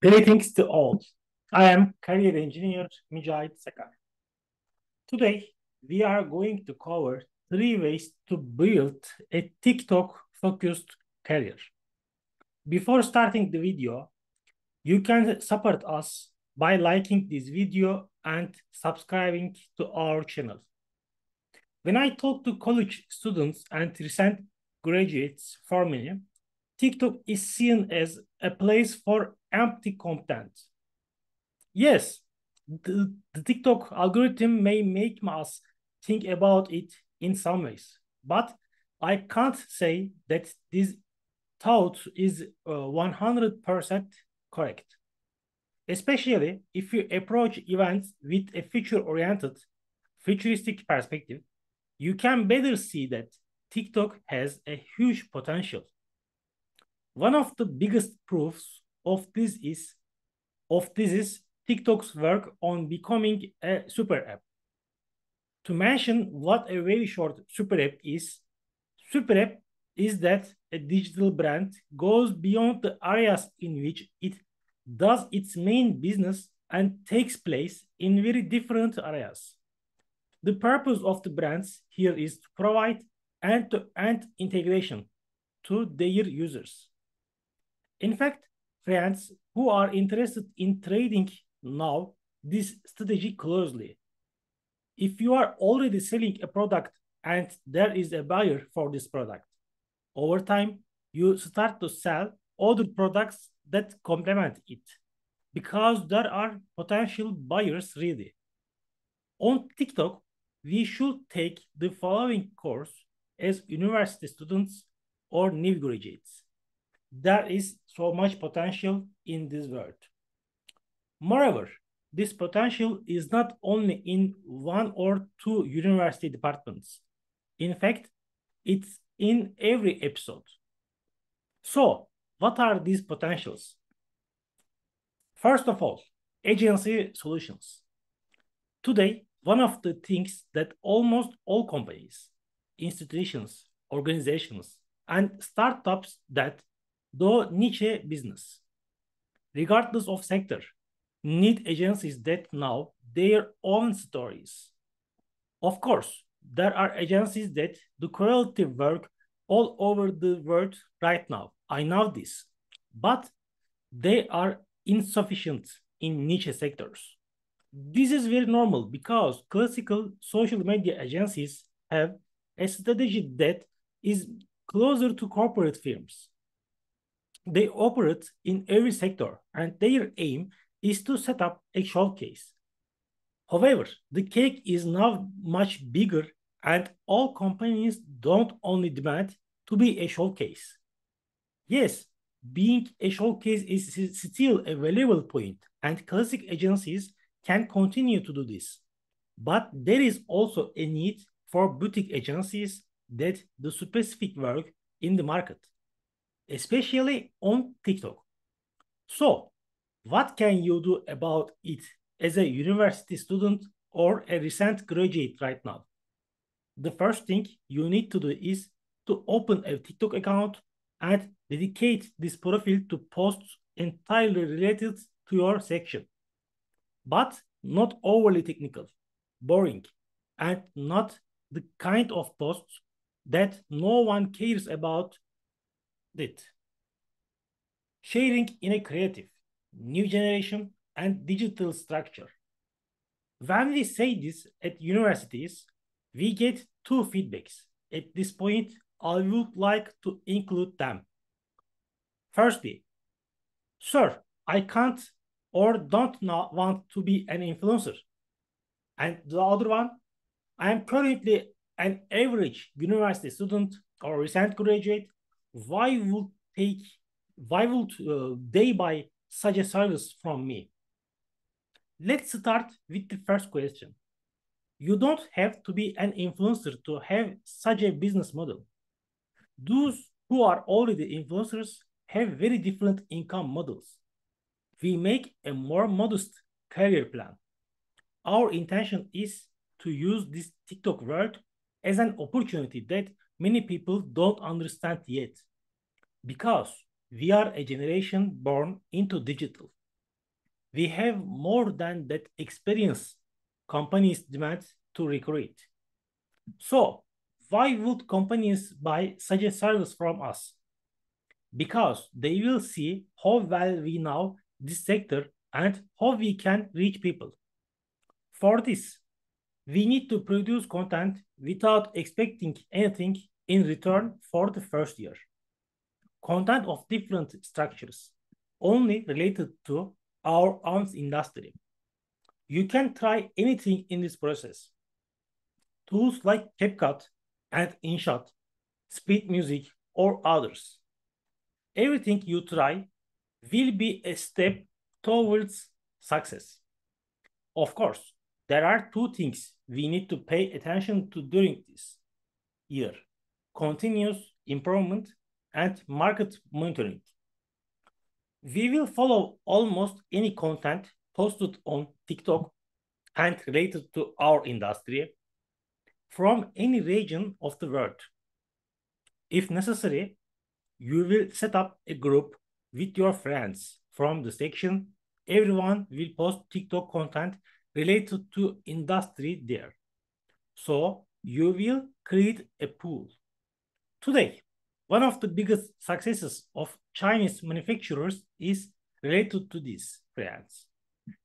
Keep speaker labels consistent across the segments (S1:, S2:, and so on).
S1: Greetings to all. I am career engineer Mücahit Sakar. Today, we are going to cover three ways to build a TikTok-focused career. Before starting the video, you can support us by liking this video and subscribing to our channel. When I talk to college students and recent graduates for me, TikTok is seen as a place for empty content. Yes, the TikTok algorithm may make us think about it in some ways, but I can't say that this thought is 100% correct. Especially if you approach events with a future-oriented, futuristic perspective, you can better see that TikTok has a huge potential. One of the biggest proofs of this is TikTok's work on becoming a super app. To mention what a very short super app is that a digital brand goes beyond the areas in which it does its main business and takes place in very different areas. The purpose of the brands here is to provide end-to-end integration to their users. In fact, friends who are interested in trading now this strategy closely. If you are already selling a product and there is a buyer for this product, over time, you start to sell other products that complement it because there are potential buyers ready. On TikTok, we should take the following course as university students or new graduates. There is so much potential in this world. Moreover, this potential is not only in one or two university departments. In fact, it's in every episode. So, what are these potentials? First of all, agency solutions. Today, one of the things that almost all companies, institutions, organizations, and startups that do niche business, regardless of sector, need agencies that know their own stories. Of course, there are agencies that do quality work all over the world right now. I know this, but they are insufficient in niche sectors. This is very normal because classical social media agencies have a strategy that is closer to corporate firms. They operate in every sector, and their aim is to set up a showcase. However, the cake is now much bigger, and all companies don't only demand to be a showcase. Yes, being a showcase is still a valuable point, and classic agencies can continue to do this. But there is also a need for boutique agencies that do specific work in the market, especially on TikTok. So, what can you do about it as a university student or a recent graduate right now? The first thing you need to do is to open a TikTok account and dedicate this profile to posts entirely related to your section, but not overly technical, boring, and not the kind of posts that no one cares about it. Sharing in a creative, new generation, and digital structure. When we say this at universities, we get two feedbacks. At this point, I would like to include them. Firstly, sir, I can't or don't want to be an influencer. And the other one, I am currently an average university student or recent graduate. Why would take why would they buy such a service from me? Let's start with the first question. You don't have to be an influencer to have such a business model. Those who are already influencers have very different income models. We make a more modest career plan. Our intention is to use this TikTok world as an opportunity that many people don't understand yet, because we are a generation born into digital. We have more than that experience companies demand to recruit. So, why would companies buy such a service from us? Because they will see how well we know this sector and how we can reach people. For this, we need to produce content without expecting anything in return for the first year. Content of different structures, only related to our own industry. You can try anything in this process. Tools like CapCut and InShot, Speed Music, or others. Everything you try will be a step towards success. Of course, there are two things we need to pay attention to during this year: continuous improvement and market monitoring. We will follow almost any content posted on TikTok and related to our industry from any region of the world. If necessary, you will set up a group with your friends from the section. Everyone will post TikTok content related to industry there. So you will create a pool. Today, one of the biggest successes of Chinese manufacturers is related to these friends.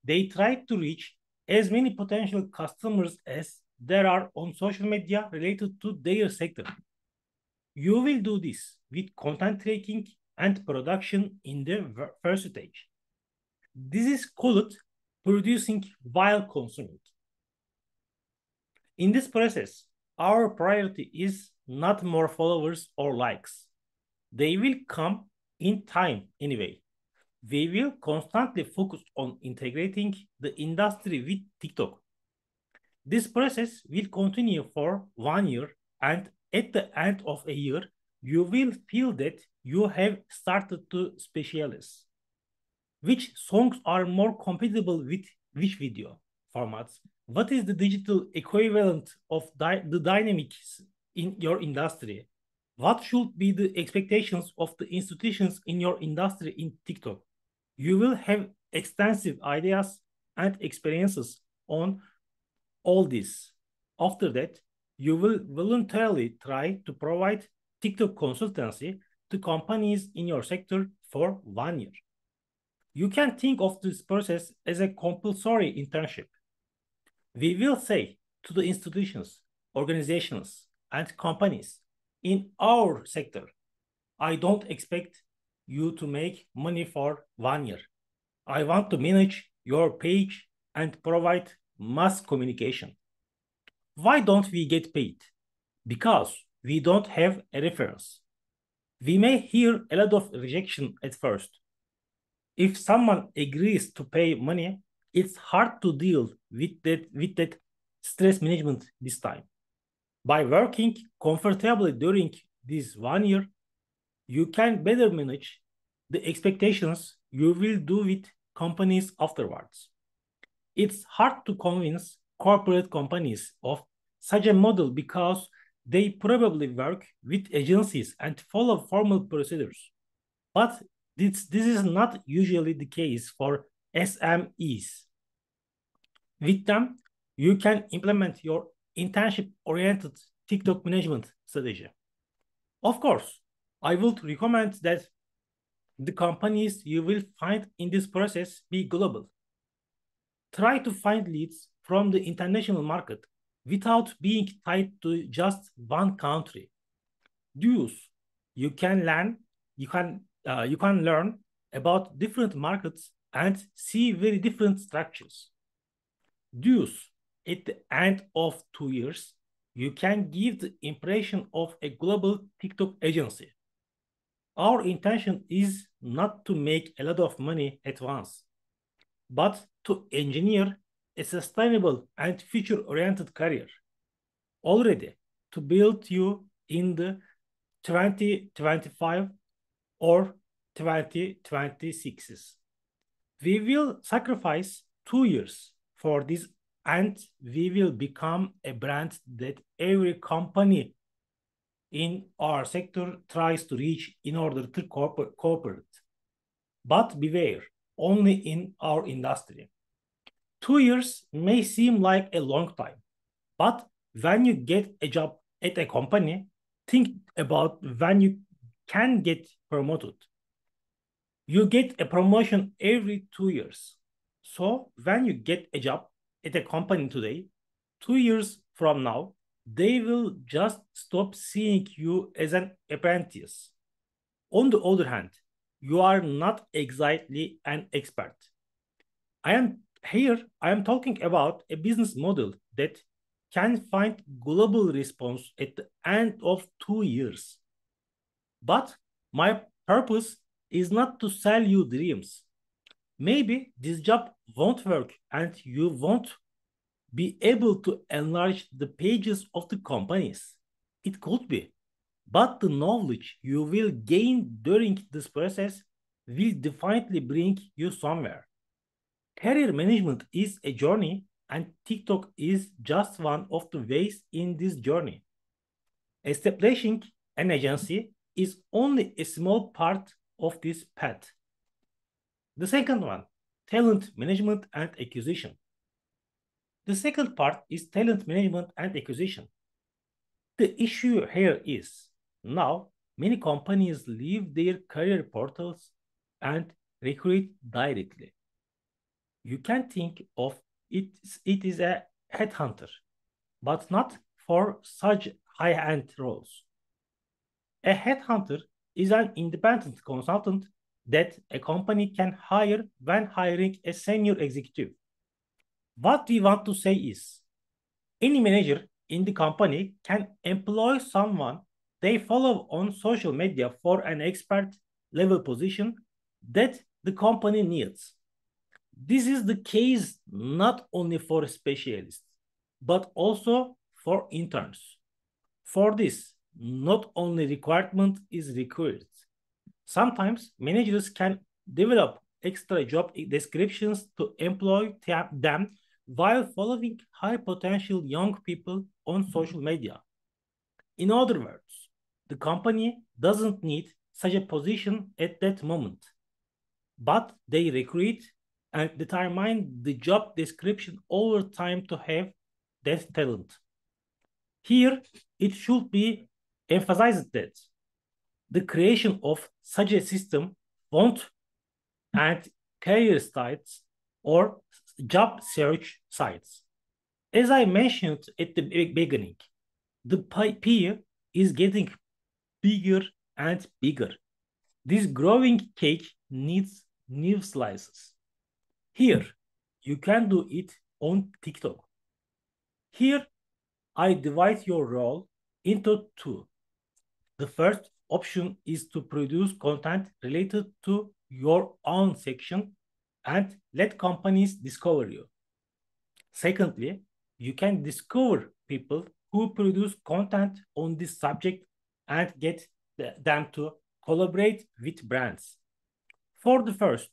S1: They try to reach as many potential customers as there are on social media related to their sector. You will do this with content tracking and production in the first stage. This is called producing while consuming. In this process, our priority is not more followers or likes. They will come in time anyway. We will constantly focus on integrating the industry with TikTok. This process will continue for 1 year, and at the end of a year, you will feel that you have started to specialize. Which songs are more compatible with which video formats? What is the digital equivalent of the dynamics in your industry? What should be the expectations of the institutions in your industry in TikTok? You will have extensive ideas and experiences on all this. After that, you will voluntarily try to provide TikTok consultancy to companies in your sector for 1 year. You can think of this process as a compulsory internship. We will say to the institutions, organizations, and companies in our sector, I don't expect you to make money for 1 year. I want to manage your page and provide mass communication. Why don't we get paid? Because we don't have a reference. We may hear a lot of rejection at first. If someone agrees to pay money, it's hard to deal with that stress management this time. By working comfortably during this 1 year, you can better manage the expectations you will do with companies afterwards. It's hard to convince corporate companies of such a model because they probably work with agencies and follow formal procedures. But this is not usually the case for SMEs. With them, you can implement your internship-oriented TikTok management strategy. Of course, I would recommend that the companies you will find in this process be global. Try to find leads from the international market without being tied to just one country. Thus, you can learn about different markets and see very different structures. Thus, at the end of 2 years, you can give the impression of a global TikTok agency. Our intention is not to make a lot of money at once, but to engineer a sustainable and future-oriented career. Already, to build you in the 2025 or 2026s. We will sacrifice 2 years for this, and we will become a brand that every company in our sector tries to reach in order to cooperate. But beware, only in our industry. 2 years may seem like a long time, but when you get a job at a company, think about when you can get promoted. You get a promotion every 2 years. So when you get a job at a company today, 2 years from now, they will just stop seeing you as an apprentice. On the other hand, you are not exactly an expert. I am talking about a business model that can find global response at the end of 2 years. But my purpose is not to sell you dreams. Maybe this job won't work and you won't be able to enlarge the pages of the companies. It could be. But the knowledge you will gain during this process will definitely bring you somewhere. Career management is a journey, and TikTok is just one of the ways in this journey. Establishing an agency is only a small part of this path. The second one, talent management and acquisition. The second part is talent management and acquisition. The issue here is now many companies leave their career portals and recruit directly. You can think of it is a headhunter, but not for such high-end roles. A headhunter is an independent consultant that a company can hire when hiring a senior executive. What we want to say is any manager in the company can employ someone they follow on social media for an expert level position that the company needs. This is the case not only for specialists, but also for interns. For this, not only requirement is required. Sometimes managers can develop extra job descriptions to employ them while following high potential young people on social media. In other words, the company doesn't need such a position at that moment, but they recruit and determine the job description over time to have that talent. Here, it should be emphasized that the creation of such a system won't and career sites or job search sites. As I mentioned at the beginning, the pie is getting bigger and bigger. This growing cake needs new slices. Here, you can do it on TikTok. Here, I divide your role into two. The first option is to produce content related to your own section and let companies discover you. Secondly, you can discover people who produce content on this subject and get them to collaborate with brands. For the first,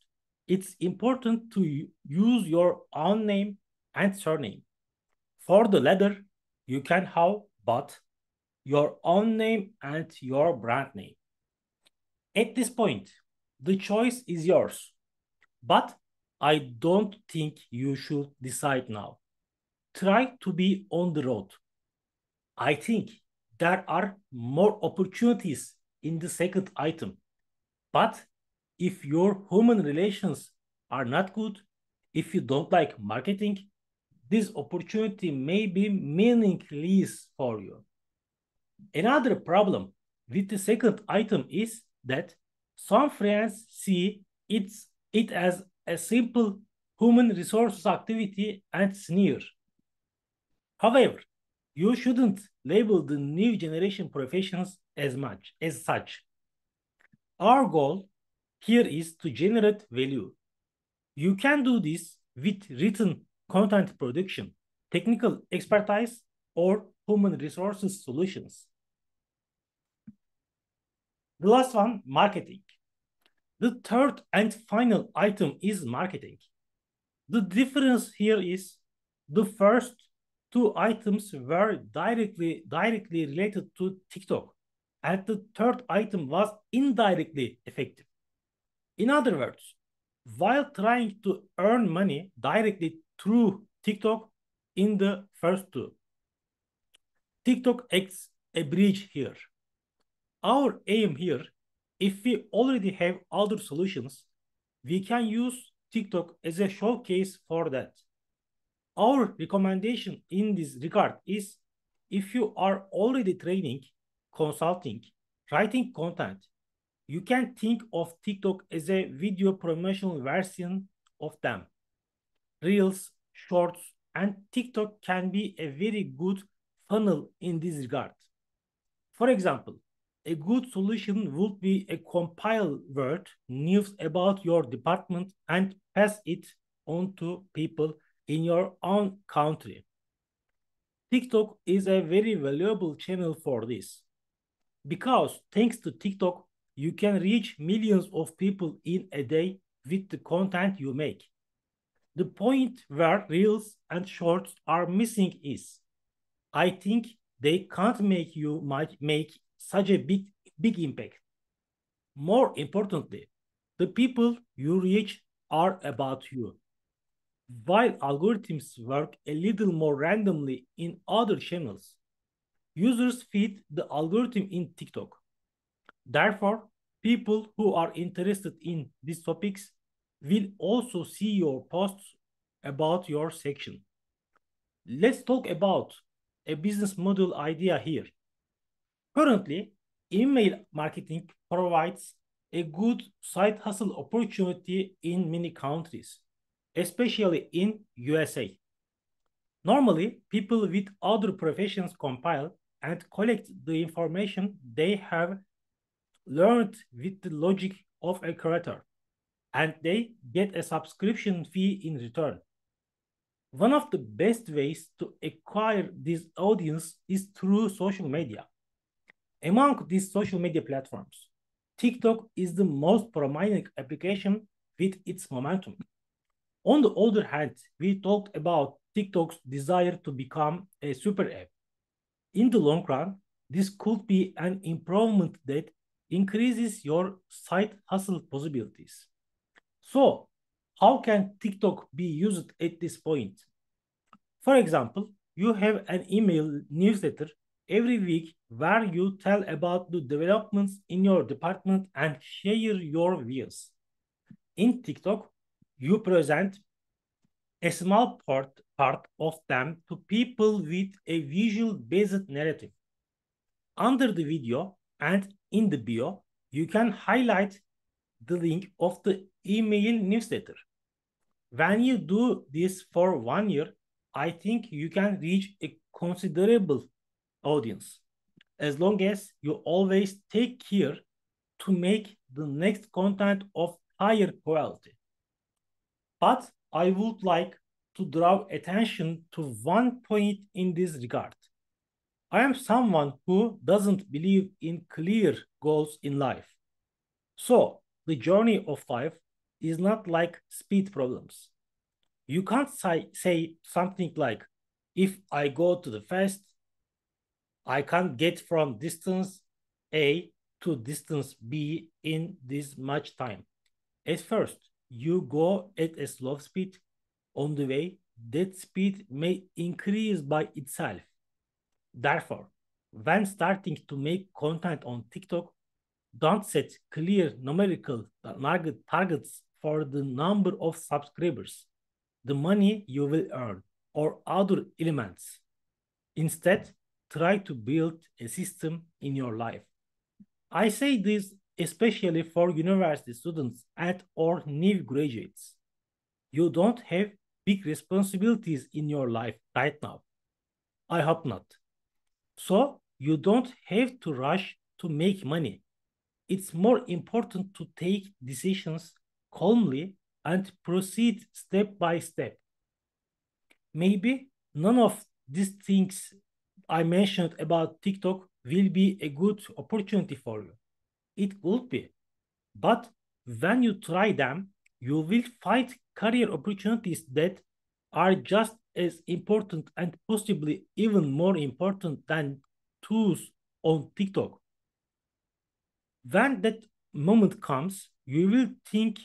S1: it's important to use your own name and surname. For the latter, you can have both your own name and your brand name. At this point, the choice is yours, but I don't think you should decide now. Try to be on the road. I think there are more opportunities in the second item, but if your human relations are not good, if you don't like marketing, this opportunity may be meaningless for you. Another problem with the second item is that some friends see it as a simple human resources activity and sneer. However, you shouldn't label the new generation professions as much as such. Our goal here is to generate value. You can do this with written content production, technical expertise, or human resources solutions. The last one, marketing. The third and final item is marketing. The difference here is the first two items were directly related to TikTok, and the third item was indirectly effective. In other words, while trying to earn money directly through TikTok in the first two. TikTok acts a bridge here. Our aim here, if we already have other solutions, we can use TikTok as a showcase for that. Our recommendation in this regard is if you are already training, consulting, writing content, you can think of TikTok as a video promotional version of them. Reels, shorts, and TikTok can be a very good funnel in this regard. For example, a good solution would be a compile word news about your department and pass it on to people in your own country. TikTok is a very valuable channel for this because thanks to TikTok, you can reach millions of people in a day with the content you make. The point where reels and shorts are missing is I think they can't make you might make such a big impact. More importantly, the people you reach are about you. While algorithms work a little more randomly in other channels, users feed the algorithm in TikTok. Therefore, people who are interested in these topics will also see your posts about your section. Let's talk about a business model idea here. Currently, email marketing provides a good side hustle opportunity in many countries, especially in USA. Normally, people with other professions compile and collect the information they have learned with the logic of a creator, and they get a subscription fee in return. One of the best ways to acquire this audience is through social media. Among these social media platforms, TikTok is the most prominent application with its momentum. On the other hand, we talked about TikTok's desire to become a super app. In the long run, this could be an improvement that increases your side hustle possibilities. So, how can TikTok be used at this point? For example, you have an email newsletter every week where you tell about the developments in your department and share your views. In TikTok, you present a small part of them to people with a visual-based narrative. Under the video and in the bio, you can highlight the link of the email newsletter. When you do this for 1 year, I think you can reach a considerable audience, as long as you always take care to make the next content of higher quality. But I would like to draw attention to one point in this regard. I am someone who doesn't believe in clear goals in life. So, the journey of life is not like speed problems. You can't say something like, if I go to the fast, I can't get from distance A to distance B in this much time. At first, you go at a slow speed. On the way, that speed may increase by itself. Therefore, when starting to make content on TikTok, don't set clear numerical targets for the number of subscribers, the money you will earn, or other elements. Instead, try to build a system in your life. I say this especially for university students and or new graduates. You don't have big responsibilities in your life right now. I hope not. So you don't have to rush to make money. It's more important to take decisions calmly and proceed step by step. Maybe none of these things I mentioned about TikTok will be a good opportunity for you. It will be. But when you try them, you will find career opportunities that are just as important and possibly even more important than tools on TikTok. When that moment comes, you will think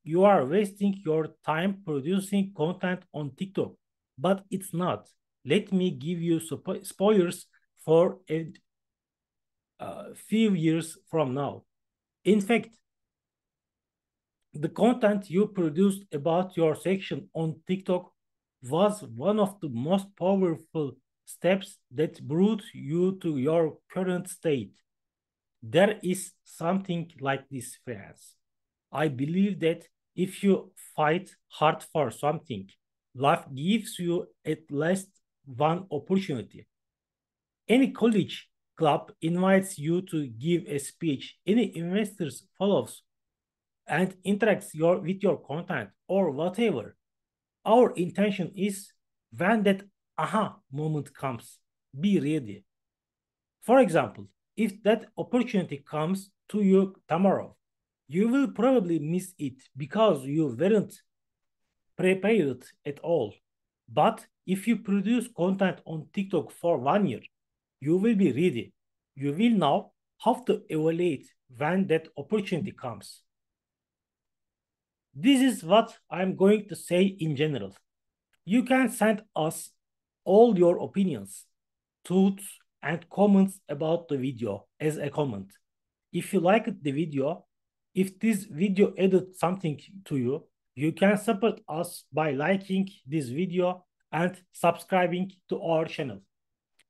S1: you are wasting your time producing content on TikTok, but it's not. Let me give you spoilers for a few years from now. In fact, the content you produced about your section on TikTok was one of the most powerful steps that brought you to your current state. There is something like this, friends. I believe that if you fight hard for something, life gives you at least one opportunity. Any college club invites you to give a speech. Any investors follows and interacts with your content or whatever. Our intention is when that aha moment comes, be ready. For example, if that opportunity comes to you tomorrow, you will probably miss it because you weren't prepared at all. But if you produce content on TikTok for 1 year, you will be ready. You will know how to evaluate when that opportunity comes. This is what I'm going to say in general. You can send us all your opinions, thoughts, and comments about the video as a comment. If you liked the video, if this video added something to you, you can support us by liking this video and subscribing to our channel.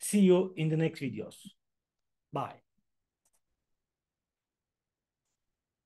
S1: See you in the next videos. Bye.